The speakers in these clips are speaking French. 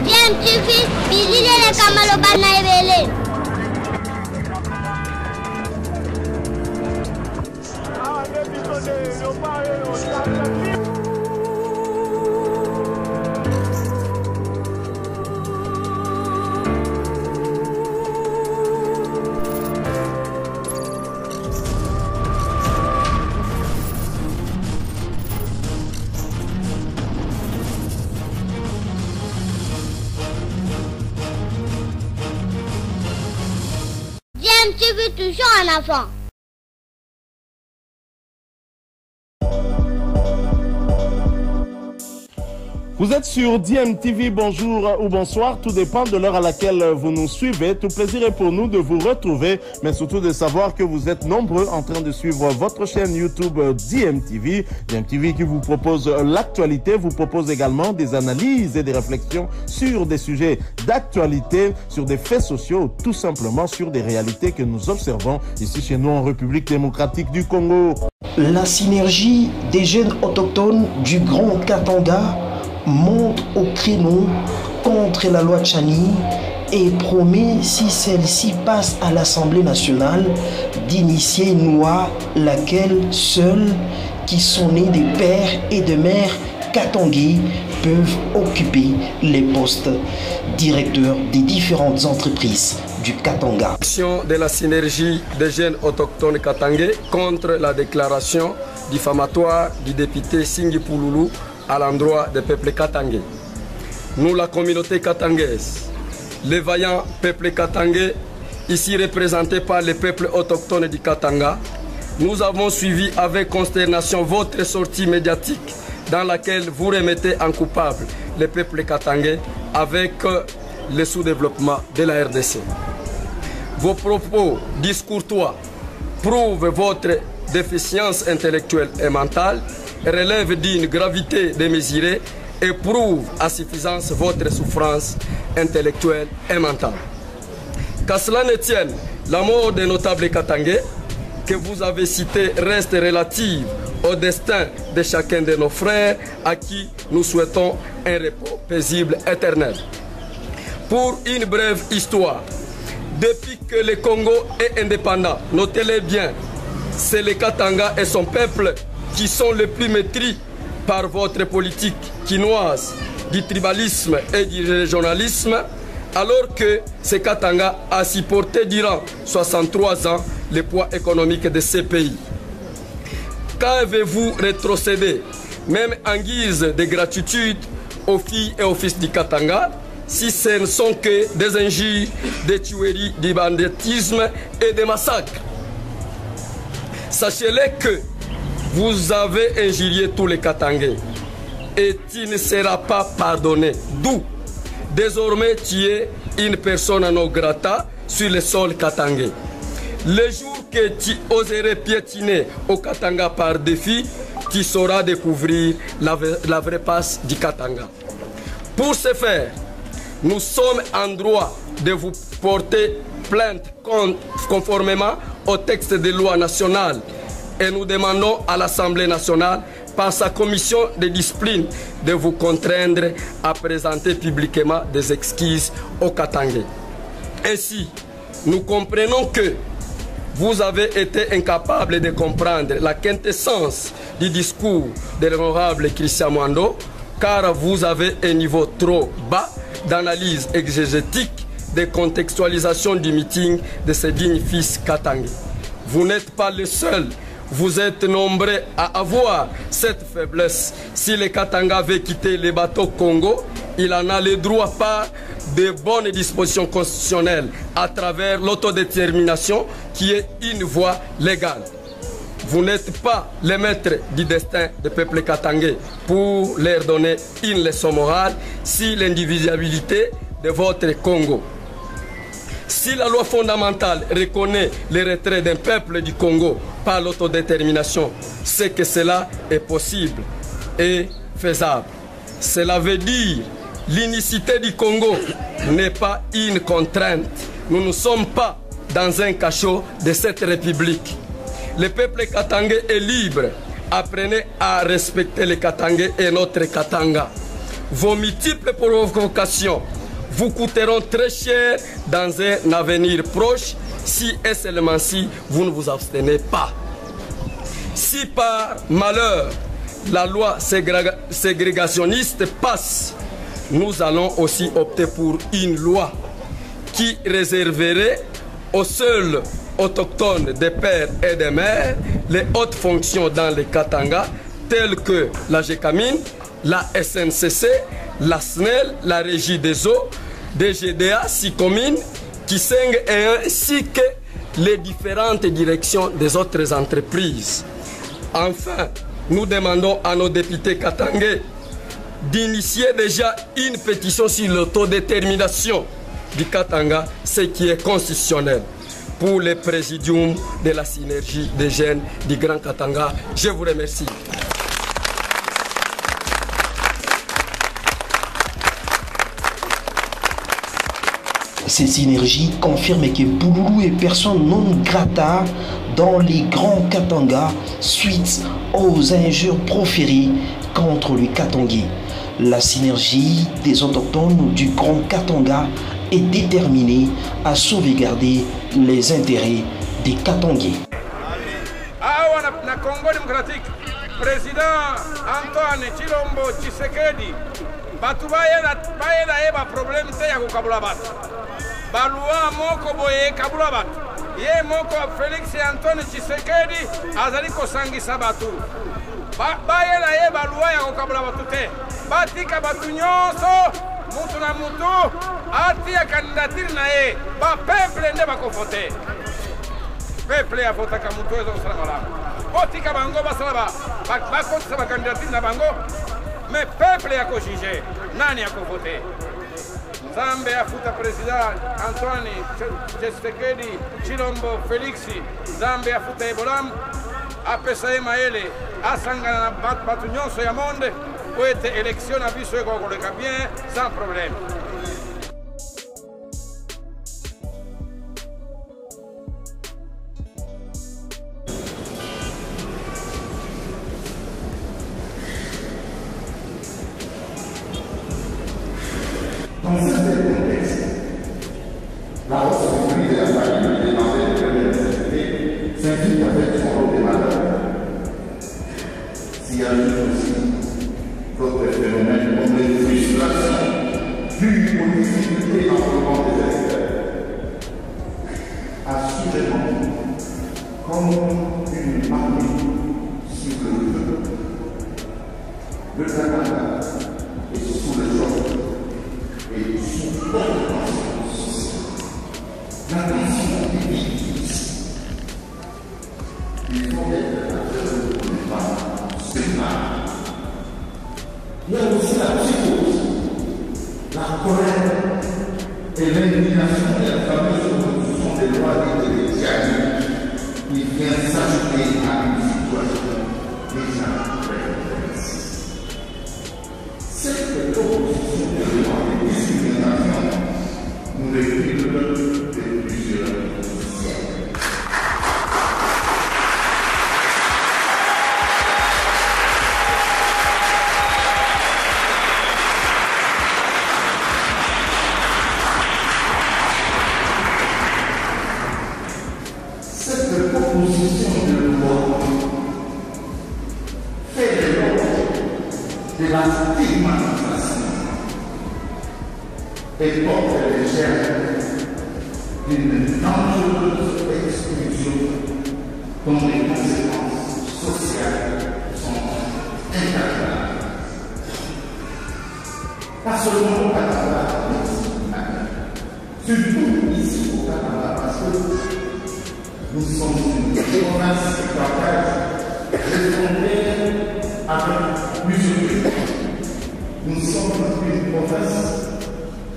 DMTV, bilile kamalo bana ebele. DMTV toujours en avant. Vous êtes sur DMTV, bonjour ou bonsoir, tout dépend de l'heure à laquelle vous nous suivez. Tout plaisir est pour nous de vous retrouver, mais surtout de savoir que vous êtes nombreux en train de suivre votre chaîne YouTube DMTV. DMTV qui vous propose l'actualité, vous propose également des analyses et des réflexions sur des sujets d'actualité, sur des faits sociaux, tout simplement sur des réalités que nous observons ici chez nous en République démocratique du Congo. La synergie des jeunes autochtones du Grand Katanga monte au créneau contre la loi Tchani et promet, si celle-ci passe à l'Assemblée nationale, d'initier une loi laquelle seuls qui sont nés des pères et de mères katangais peuvent occuper les postes directeurs des différentes entreprises du Katanga. Action de la synergie des jeunes autochtones katangais contre la déclaration diffamatoire du député Singhi Pouloulou à l'endroit des peuples katangais. Nous, la communauté katangaise, les vaillants peuples katangais, ici représentés par les peuples autochtones du Katanga, nous avons suivi avec consternation votre sortie médiatique dans laquelle vous remettez en coupable les peuples katangais avec le sous-développement de la RDC. Vos propos discourtois prouvent votre déficience intellectuelle et mentale, relève d'une gravité démesurée et prouve à suffisance votre souffrance intellectuelle et mentale. Qu'à cela ne tienne, la mort des notables katangais que vous avez cités reste relative au destin de chacun de nos frères à qui nous souhaitons un repos paisible éternel. Pour une brève histoire, depuis que le Congo est indépendant, notez-le bien, c'est le Katanga et son peuple qui sont les plus maîtris par votre politique quinoise du tribalisme et du régionalisme, alors que ce Katanga a supporté durant 63 ans le poids économique de ces pays. Qu'avez-vous rétrocédé, même en guise de gratitude, aux filles et aux fils du Katanga, si ce ne sont que des injures, des tueries, du banditisme et des massacres? Sachez-le que vous avez injurié tous les Katangais et tu ne seras pas pardonné. D'où, désormais, tu es une personne non grata sur le sol katangais. Le jour que tu oserais piétiner au Katanga par défi, tu sauras découvrir la vraie passe du Katanga. Pour ce faire, nous sommes en droit de vous porter plainte conformément au texte de loi nationale et nous demandons à l'Assemblée nationale, par sa commission de discipline, de vous contraindre à présenter publiquement des excuses aux Katangais. Ainsi, nous comprenons que vous avez été incapable de comprendre la quintessence du discours de l'honorable Christian Mwando, car vous avez un niveau trop bas d'analyse exégétique, de contextualisation du meeting de ces dignes fils katangais. Vous n'êtes pas le seul. Vous êtes nombreux à avoir cette faiblesse. Si le Katanga veut quitter le bateau Congo, il en a le droit par de bonnes dispositions constitutionnelles à travers l'autodétermination qui est une voie légale. Vous n'êtes pas les maîtres du destin du peuple katangais pour leur donner une leçon morale si l'indivisibilité de votre Congo. Si la loi fondamentale reconnaît le retrait d'un peuple du Congo par l'autodétermination, c'est que cela est possible et faisable. Cela veut dire l'unicité du Congo n'est pas une contrainte. Nous ne sommes pas dans un cachot de cette république. Le peuple katangais est libre. Apprenez à respecter les Katangais et notre Katanga. vos multiples provocations vous coûteront très cher dans un avenir proche si et seulement si vous ne vous abstenez pas. Si par malheur la loi ségrégationniste passe, nous allons aussi opter pour une loi qui réserverait aux seuls autochtones des pères et des mères les hautes fonctions dans les Katanga telles que la GECAMIN, la SNCC, la SNEL, la Régie des eaux, DGDA, SICOMIN, Kiseng ainsi que les différentes directions des autres entreprises. Enfin, nous demandons à nos députés katangais d'initier déjà une pétition sur l'autodétermination du Katanga, ce qui est constitutionnel, pour le présidium de la synergie des jeunes du Grand Katanga. Je vous remercie. Ces synergies confirment que Bouloulou est personne non grata dans les Grands Katanga suite aux injures proférées contre les Katangais. La synergie des autochtones du Grand Katanga est déterminée à sauvegarder les intérêts des Katangais. Na Congo démocratique, président Antoine Chilombo Tshisekedi, batu bayena yeba problème te ya kokabula batu. Balua moko boye kabula batu. Ye moko Félix Antoine Tshisekedi azali kosangisa batu. Bayena yeba loi ya kokabula batu te. Batika batu nyonso, mutu na mutu, ati ya candidature na ye. Ba peuple nde bakovote. Peuple ya vota kamutu ezo kusala malamu. Otika bango basala bakotisa ba candidature na bango. Mais peuple ya ko juger. Nani ya ko voter? Nzambe afuta president Antoine Tshisekedi Chilombo Félix. Nzambe afuta Ebolam. Apesa ye maele asangana na batu nyonso ya monde po ete élection na biso ekokoleka bien sans problème. Dans ce contexte, la responsabilité de la famille des membres de l'université s'indique avec son rôle de malheur. S'il y a aussi d'autres phénomènes comme les frustrations dues aux difficultés dans le monde des électeurs, assurément comme une armée sur le feu, le Canada est sous le choc. Et sous toute conscience, la tension divise. Il faut être acteur de combat, c'est mal. Il y a aussi la psychose, la colère et l'indignation de la fameuse opposition des lois intellectuelles qui vient s'ajouter à une situation déjà précoce. Cette opposition des lois nous récupérons de plusieurs siècles. Cette proposition de loi fait de l'ordre de la stigmatisation et porte les germes d'une dangereuse exclusion dont les conséquences sociales sont incalculables. Pas seulement au Canada, mais surtout ici au Canada, parce que nous sommes une province de partage, des frontières avec plusieurs pays. Nous sommes une province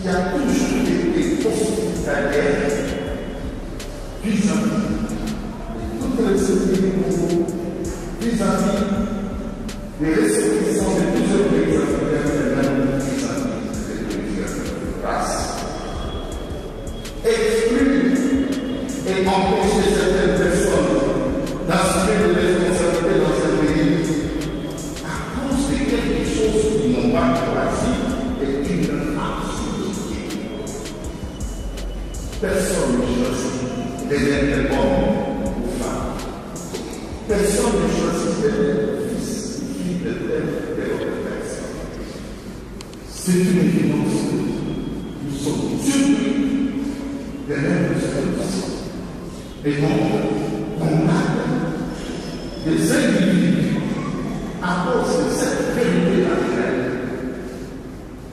qui a toujours été hospitalière vis-à-vis de toutes les sociétés vis-à-vis des ressortissants de plusieurs pays africains, même vis-à-vis de plusieurs races. Exclure et empêcher certaines personnes d'assumer des responsabilités dans ce pays à cause de quelque chose qui n'ont pas choisi. Personne ne choisit d'être homme ou femme. Personne ne choisit d'être fils, fille de telle autre personne. C'est une évidence. Nous sommes surpris des mêmes choses. Et donc, on a des individus à cause de cette vérité naturelle.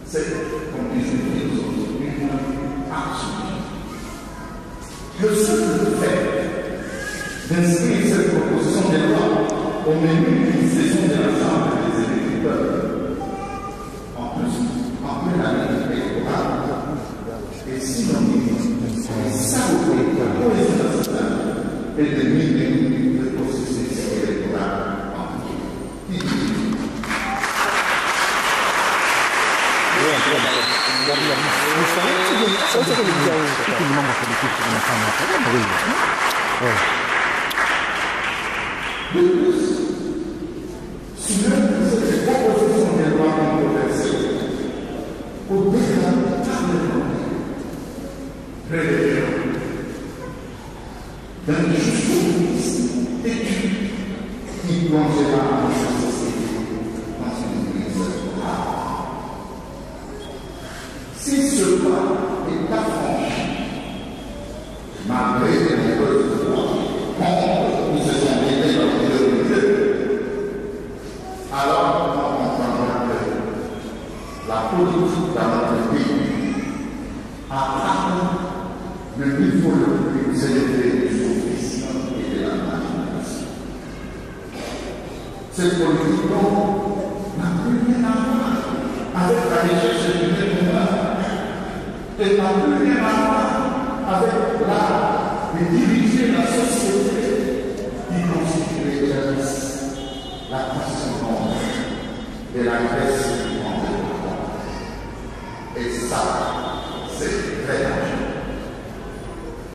C'est, comme disent les philosophes, une absolue. Le seul fait d'inscrire cette proposition de loi au menu d'une saison de l'ensemble des électeurs, en plus l'année électorale, est synonyme de saluer la cohésion nationale et de mimer le processus électoral en cours. De plus, si l'un de ces propositions de loi controversées au débat parlementaire révélera d'un jusqu'au étude qui plongera notre société dans une crise grave. Si ce pas est affranchi, malgré les nombreuses voix contre qui se sont mêlées dans le milieu, alors on comprendra que la politique dans notre pays a atteint le niveau le plus élevé du sophisme et de la manipulation. Cette politique n'a plus rien à voir avec la recherche du bien commun. Elle n'a plus rien à voir avec l'art de diriger la société qui constitue la conséquence de la Grèce du monde. Et ça,